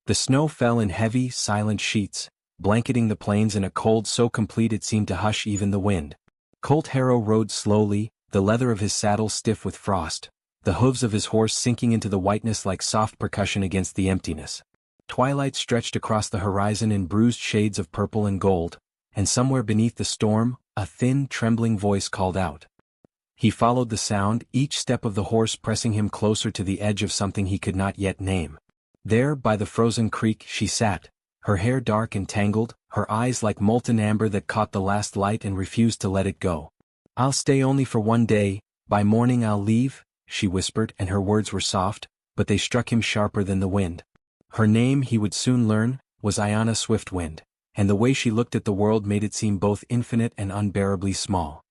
The snow fell in heavy, silent sheets, blanketing the plains in a cold so complete it seemed to hush even the wind. Colt Harrow rode slowly, the leather of his saddle stiff with frost, the hooves of his horse sinking into the whiteness like soft percussion against the emptiness. Twilight stretched across the horizon in bruised shades of purple and gold, and somewhere beneath the storm, a thin, trembling voice called out. He followed the sound, each step of the horse pressing him closer to the edge of something he could not yet name. There, by the frozen creek, she sat, her hair dark and tangled, her eyes like molten amber that caught the last light and refused to let it go. "I'll stay only for one day, by morning I'll leave," she whispered, and her words were soft, but they struck him sharper than the wind. Her name, he would soon learn, was Ayanna Swiftwind, and the way she looked at the world made it seem both infinite and unbearably small.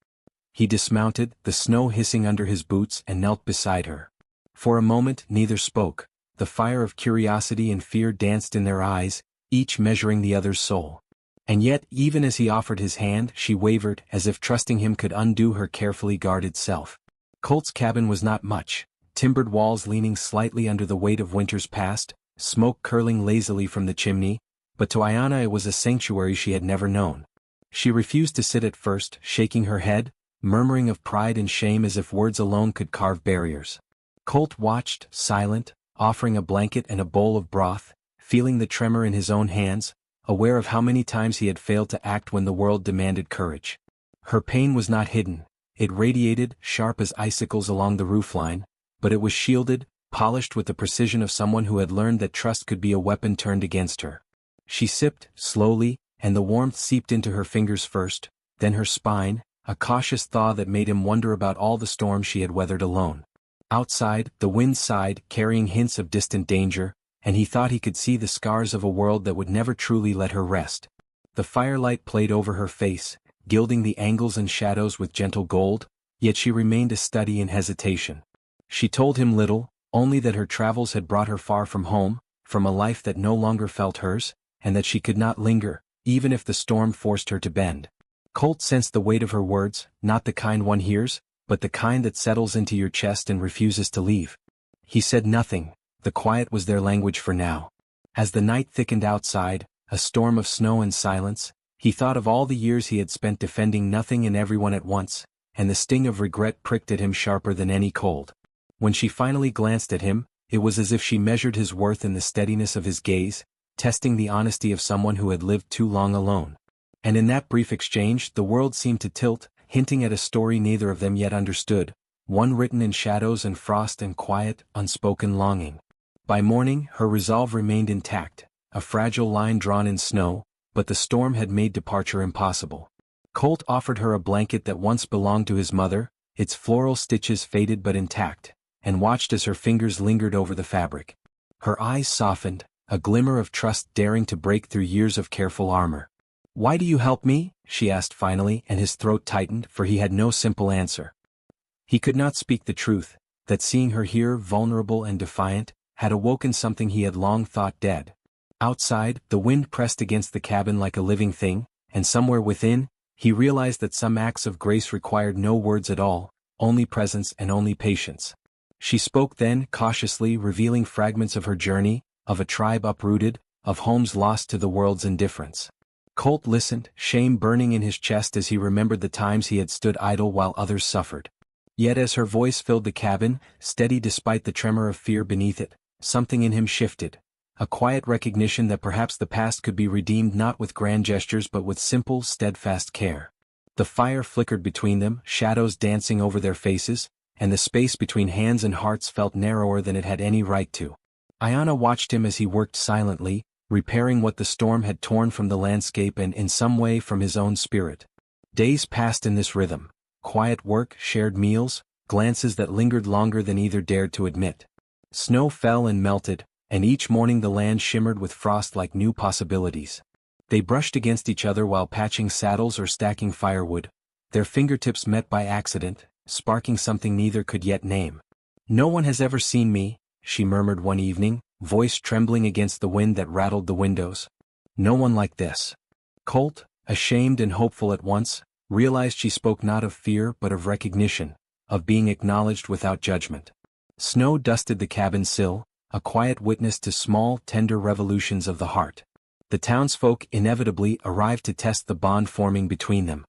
He dismounted, the snow hissing under his boots, and knelt beside her. For a moment neither spoke. The fire of curiosity and fear danced in their eyes, each measuring the other's soul. And yet, even as he offered his hand, she wavered, as if trusting him could undo her carefully guarded self. Colt's cabin was not much, timbered walls leaning slightly under the weight of winter's past, smoke curling lazily from the chimney, but to Ayanna it was a sanctuary she had never known. She refused to sit at first, shaking her head, murmuring of pride and shame as if words alone could carve barriers. Colt watched, silent, offering a blanket and a bowl of broth, feeling the tremor in his own hands, aware of how many times he had failed to act when the world demanded courage. Her pain was not hidden, it radiated, sharp as icicles along the roofline, but it was shielded, polished with the precision of someone who had learned that trust could be a weapon turned against her. She sipped, slowly, and the warmth seeped into her fingers first, then her spine, a cautious thaw that made him wonder about all the storms she had weathered alone. Outside, the wind sighed, carrying hints of distant danger, and he thought he could see the scars of a world that would never truly let her rest. The firelight played over her face, gilding the angles and shadows with gentle gold, yet she remained a study in hesitation. She told him little, only that her travels had brought her far from home, from a life that no longer felt hers, and that she could not linger, even if the storm forced her to bend. Colt sensed the weight of her words, not the kind one hears, but the kind that settles into your chest and refuses to leave. He said nothing. The quiet was their language for now. As the night thickened outside, a storm of snow and silence, he thought of all the years he had spent defending nothing and everyone at once, and the sting of regret pricked at him sharper than any cold. When she finally glanced at him, it was as if she measured his worth in the steadiness of his gaze, testing the honesty of someone who had lived too long alone. And in that brief exchange the world seemed to tilt, hinting at a story neither of them yet understood, one written in shadows and frost and quiet, unspoken longing. By morning, her resolve remained intact, a fragile line drawn in snow, but the storm had made departure impossible. Colt offered her a blanket that once belonged to his mother, its floral stitches faded but intact, and watched as her fingers lingered over the fabric. Her eyes softened, a glimmer of trust daring to break through years of careful armor. "Why do you help me?" she asked finally, and his throat tightened, for he had no simple answer. He could not speak the truth, that seeing her here, vulnerable and defiant, had awoken something he had long thought dead. Outside, the wind pressed against the cabin like a living thing, and somewhere within, he realized that some acts of grace required no words at all, only presence and only patience. She spoke then, cautiously, revealing fragments of her journey, of a tribe uprooted, of homes lost to the world's indifference. Colt listened, shame burning in his chest as he remembered the times he had stood idle while others suffered. Yet as her voice filled the cabin, steady despite the tremor of fear beneath it, something in him shifted, a quiet recognition that perhaps the past could be redeemed not with grand gestures but with simple, steadfast care. The fire flickered between them, shadows dancing over their faces, and the space between hands and hearts felt narrower than it had any right to. Ayanna watched him as he worked silently, repairing what the storm had torn from the landscape and in some way from his own spirit. Days passed in this rhythm, quiet work, shared meals, glances that lingered longer than either dared to admit. Snow fell and melted, and each morning the land shimmered with frost like new possibilities. They brushed against each other while patching saddles or stacking firewood, their fingertips met by accident, sparking something neither could yet name. "No one has ever seen me," she murmured one evening, voice trembling against the wind that rattled the windows. "No one like this." Colt, ashamed and hopeful at once, realized she spoke not of fear but of recognition, of being acknowledged without judgment. Snow dusted the cabin sill, a quiet witness to small, tender revolutions of the heart. The townsfolk inevitably arrived to test the bond forming between them.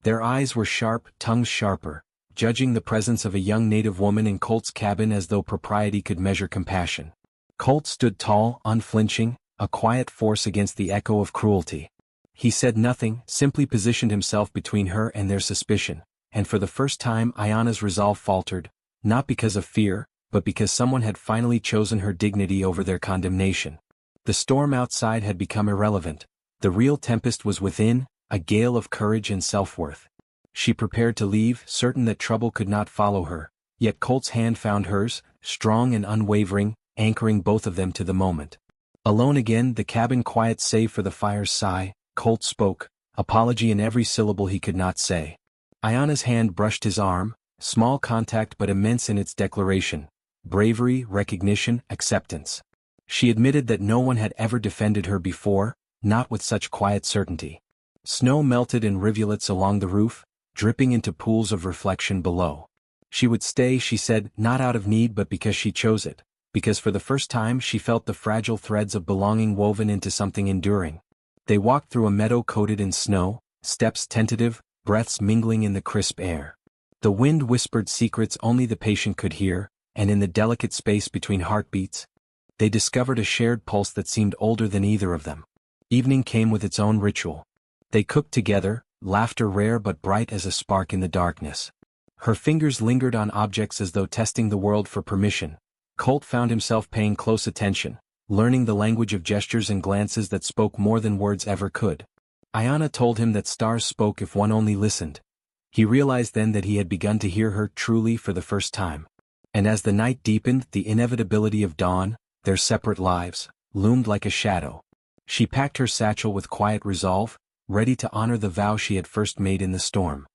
Their eyes were sharp, tongues sharper, judging the presence of a young native woman in Colt's cabin as though propriety could measure compassion. Colt stood tall, unflinching, a quiet force against the echo of cruelty. He said nothing, simply positioned himself between her and their suspicion, and for the first time Ayana's resolve faltered, not because of fear, but because someone had finally chosen her dignity over their condemnation. The storm outside had become irrelevant. The real tempest was within, a gale of courage and self-worth. She prepared to leave, certain that trouble could not follow her, yet Colt's hand found hers, strong and unwavering, anchoring both of them to the moment. Alone again, the cabin quiet save for the fire's sigh, Colt spoke, apology in every syllable he could not say. Ayana's hand brushed his arm, small contact but immense in its declaration. Bravery, recognition, acceptance. She admitted that no one had ever defended her before, not with such quiet certainty. Snow melted in rivulets along the roof, dripping into pools of reflection below. She would stay, she said, not out of need but because she chose it, because for the first time she felt the fragile threads of belonging woven into something enduring. They walked through a meadow coated in snow, steps tentative, breaths mingling in the crisp air. The wind whispered secrets only the patient could hear, and in the delicate space between heartbeats, they discovered a shared pulse that seemed older than either of them. Evening came with its own ritual. They cooked together, laughter rare but bright as a spark in the darkness. Her fingers lingered on objects as though testing the world for permission. Colt found himself paying close attention, learning the language of gestures and glances that spoke more than words ever could. Ayana told him that stars spoke if one only listened. He realized then that he had begun to hear her truly for the first time. And as the night deepened, the inevitability of dawn, their separate lives, loomed like a shadow. She packed her satchel with quiet resolve, ready to honor the vow she had first made in the storm.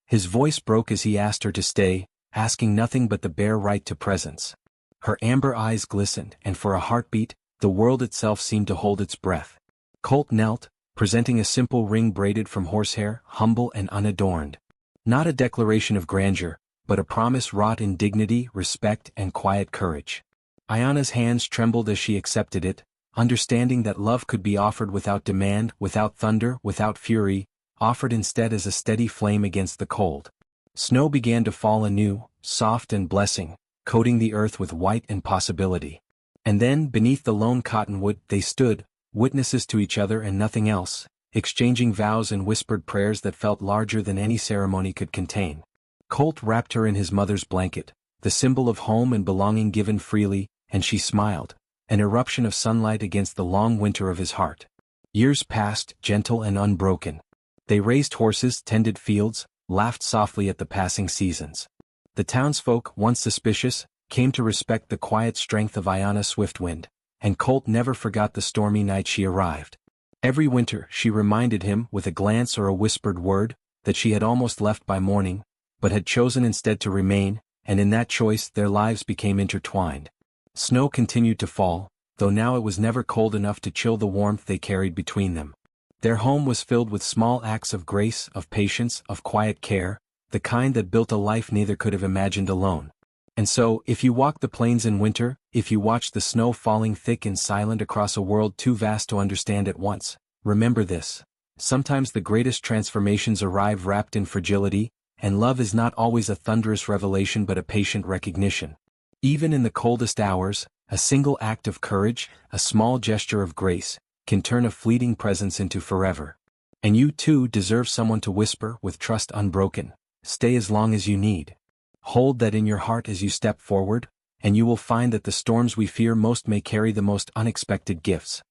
His voice broke as he asked her to stay, asking nothing but the bare right to presence. Her amber eyes glistened, and for a heartbeat, the world itself seemed to hold its breath. Colt knelt, presenting a simple ring braided from horsehair, humble and unadorned. Not a declaration of grandeur, but a promise wrought in dignity, respect, and quiet courage. Ayana's hands trembled as she accepted it, understanding that love could be offered without demand, without thunder, without fury, offered instead as a steady flame against the cold. Snow began to fall anew, soft and blessing, coating the earth with white and possibility. And then, beneath the lone cottonwood, they stood, witnesses to each other and nothing else, exchanging vows and whispered prayers that felt larger than any ceremony could contain. Colt wrapped her in his mother's blanket, the symbol of home and belonging given freely, and she smiled, an eruption of sunlight against the long winter of his heart. Years passed, gentle and unbroken. They raised horses, tended fields, laughed softly at the passing seasons. The townsfolk, once suspicious, came to respect the quiet strength of Ayana Swiftwind, and Colt never forgot the stormy night she arrived. Every winter, she reminded him, with a glance or a whispered word, that she had almost left by morning, but had chosen instead to remain, and in that choice their lives became intertwined. Snow continued to fall, though now it was never cold enough to chill the warmth they carried between them. Their home was filled with small acts of grace, of patience, of quiet care, the kind that built a life neither could have imagined alone. And so, if you walk the plains in winter, if you watch the snow falling thick and silent across a world too vast to understand at once, remember this. Sometimes the greatest transformations arrive wrapped in fragility, and love is not always a thunderous revelation but a patient recognition. Even in the coldest hours, a single act of courage, a small gesture of grace, can turn a fleeting presence into forever. And you too deserve someone to whisper with trust unbroken, "Stay as long as you need." Hold that in your heart as you step forward, and you will find that the storms we fear most may carry the most unexpected gifts.